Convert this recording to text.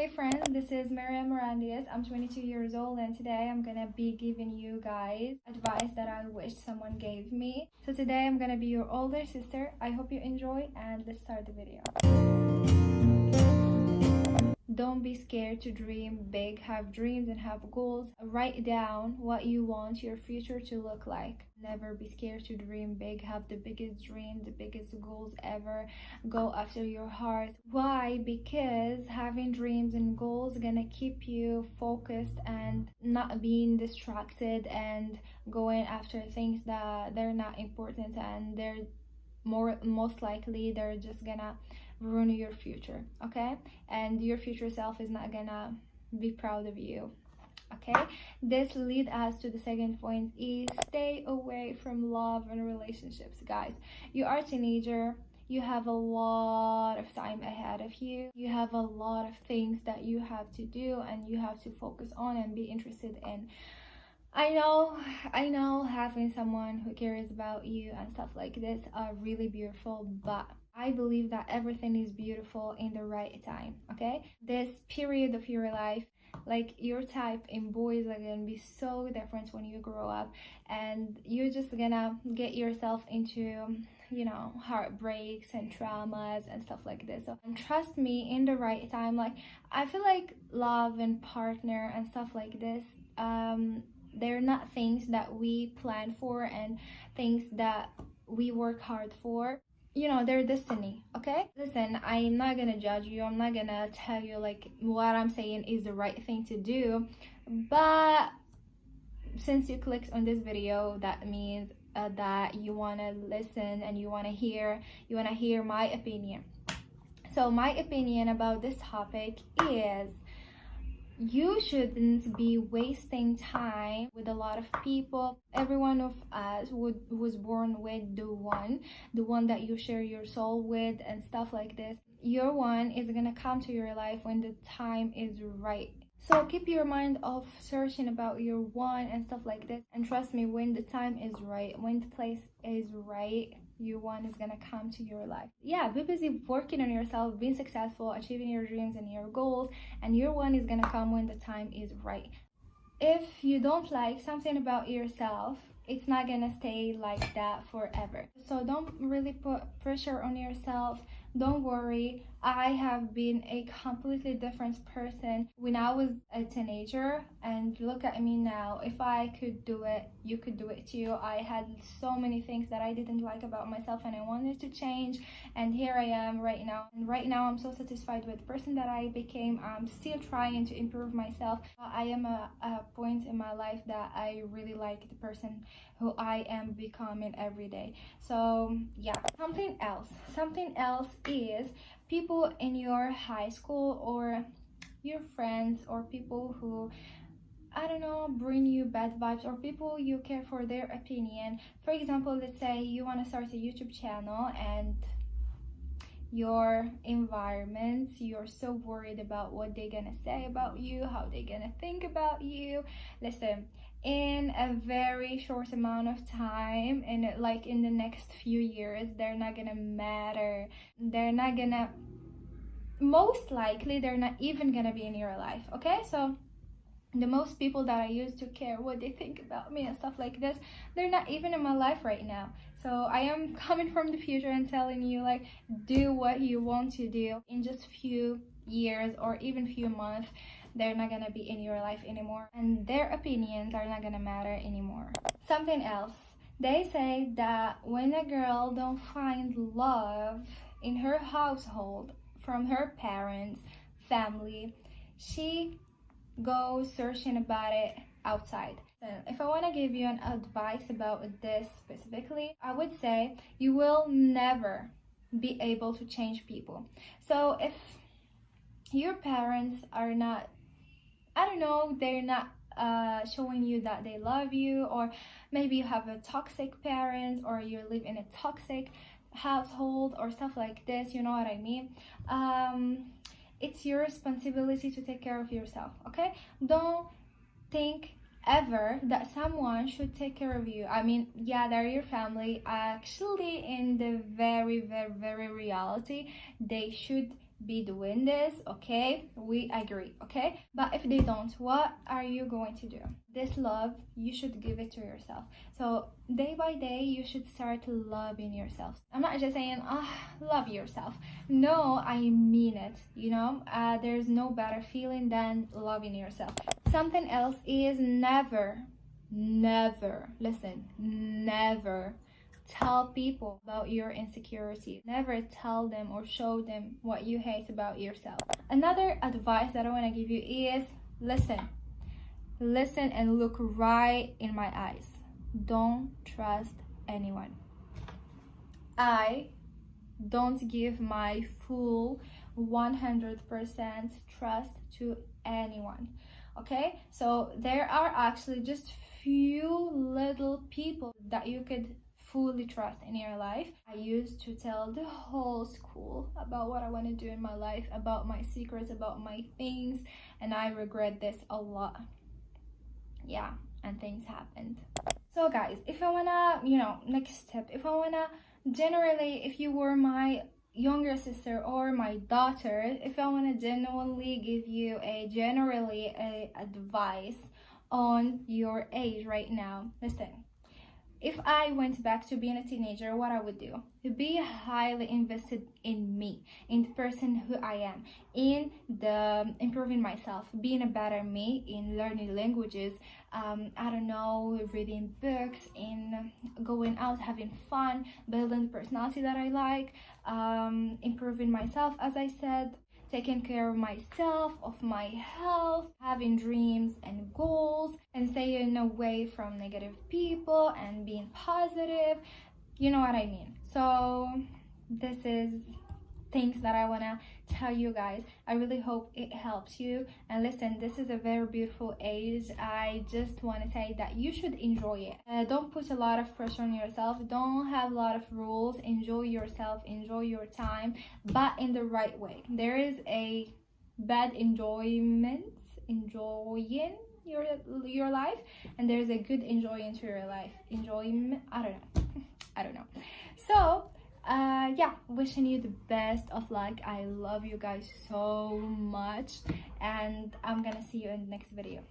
Hey friends, this is Maria Mirandias. I'm 22 years old and today I'm gonna be giving you guys advice that I wish someone gave me. So today I'm gonna be your older sister. I hope you enjoy and let's start the video. Don't be scared to dream big. Have dreams and have goals. Write down what you want your future to look like. Never be scared to dream big. Have the biggest dream, the biggest goals ever. Go after your heart. Why? Because having dreams and goals gonna keep you focused and not being distracted and going after things that they're not important, and they're most likely they're just gonna ruin your future, okay? And your future self is not gonna be proud of you, okay? This leads us to the second point, is stay away from love and relationships. Guys, you are a teenager, you have a lot of time ahead of you, you have a lot of things that you have to do and you have to focus on and be interested in. I know having someone who cares about you and stuff like this are really beautiful, but I believe that everything is beautiful in the right time, okay? This period of your life, like your type in boys are gonna be so different when you grow up, and you're just gonna get yourself into, you know, heartbreaks and traumas and stuff like this. So, and trust me, in the right time, like I feel like love and partner and stuff like this, they're not things that we plan for and things that we work hard for. You know, they're destiny, okay? Listen, I'm not gonna judge you, I'm not gonna tell you like what I'm saying is the right thing to do, but since you clicked on this video, that means that you want to listen and you want to hear my opinion. So my opinion about this topic is, you shouldn't be wasting time with a lot of people. Every one of us was born with the one that you share your soul with and stuff like this. Your one is gonna come to your life when the time is right. So keep your mind off searching about your one and stuff like this, and trust me, when the time is right, when the place is right, your one is gonna come to your life. Yeah, be busy working on yourself, being successful, achieving your dreams and your goals, and your one is gonna come when the time is right. If you don't like something about yourself, it's not gonna stay like that forever. So don't really put pressure on yourself. Don't worry, I have been a completely different person when I was a teenager, and look at me now. If I could do it, you could do it too. I had so many things that I didn't like about myself and I wanted to change, and here I am right now. And right now I'm so satisfied with the person that I became. I'm still trying to improve myself. I am a point in my life that I really like the person who I am becoming every day. So yeah, something else is people in your high school or your friends or people who, I don't know, bring you bad vibes, or people you care for their opinion. For example, let's say you want to start a YouTube channel and your environment, you're so worried about what they're gonna say about you, how they're gonna think about you. Listen, in a very short amount of time, and like in the next few years, they're not gonna matter. They're not gonna, most likely they're not even gonna be in your life, okay? So the most people that I used to care what they think about me and stuff like this, they're not even in my life right now. So I am coming from the future and telling you, like, do what you want to do. In just few years or even few months, they're not gonna be in your life anymore, and their opinions are not gonna matter anymore. Something else, they say that when a girl don't find love in her household from her parents, family, she go searching about it outside. So if I want to give you an advice about this specifically, I would say you will never be able to change people. So if your parents are not, I don't know, they're not showing you that they love you, or maybe you have a toxic parent, or you live in a toxic household or stuff like this, you know what I mean? It's your responsibility to take care of yourself, okay? Don't think ever that someone should take care of you. I mean, yeah, they're your family. Actually, in the very reality, they should be doing this, okay? We agree, okay? But if they don't, what are you going to do? This love, you should give it to yourself. So day by day, you should start loving yourself. I'm not just saying, love yourself. No, I mean it, you know? There's no better feeling than loving yourself. Something else is never, listen, never tell people about your insecurities. Never tell them or show them what you hate about yourself. Another advice that I want to give you is listen and look right in my eyes. Don't trust anyone. I don't give my full 100% trust to anyone. Okay, so there are actually just few little people that you could fully trust in your life. I used to tell the whole school about what I want to do in my life, about my secrets, about my things, and I regret this a lot. Yeah, and things happened. So guys, if I wanna, next step, if I wanna, generally, if you were my younger sister or my daughter, if I want to genuinely give you a advice on your age right now, listen. If I went back to being a teenager, what I would do? Be highly invested in me, in the person who I am, in the improving myself, being a better me, in learning languages, I don't know, reading books, in going out, having fun, building the personality that I like, improving myself, as I said, taking care of myself, of my health, having dreams and goals, and staying away from negative people and being positive. You know what I mean? So this is things that I want to tell you guys. I really hope it helps you. And listen, this is a very beautiful age. I just want to say that you should enjoy it. Don't put a lot of pressure on yourself. Don't have a lot of rules. Enjoy yourself, enjoy your time, but in the right way. There is a bad enjoying your life, and there's a good enjoying to your life. Enjoyment, I don't know. So yeah, wishing you the best of luck. I love you guys so much, and I'm gonna see you in the next video.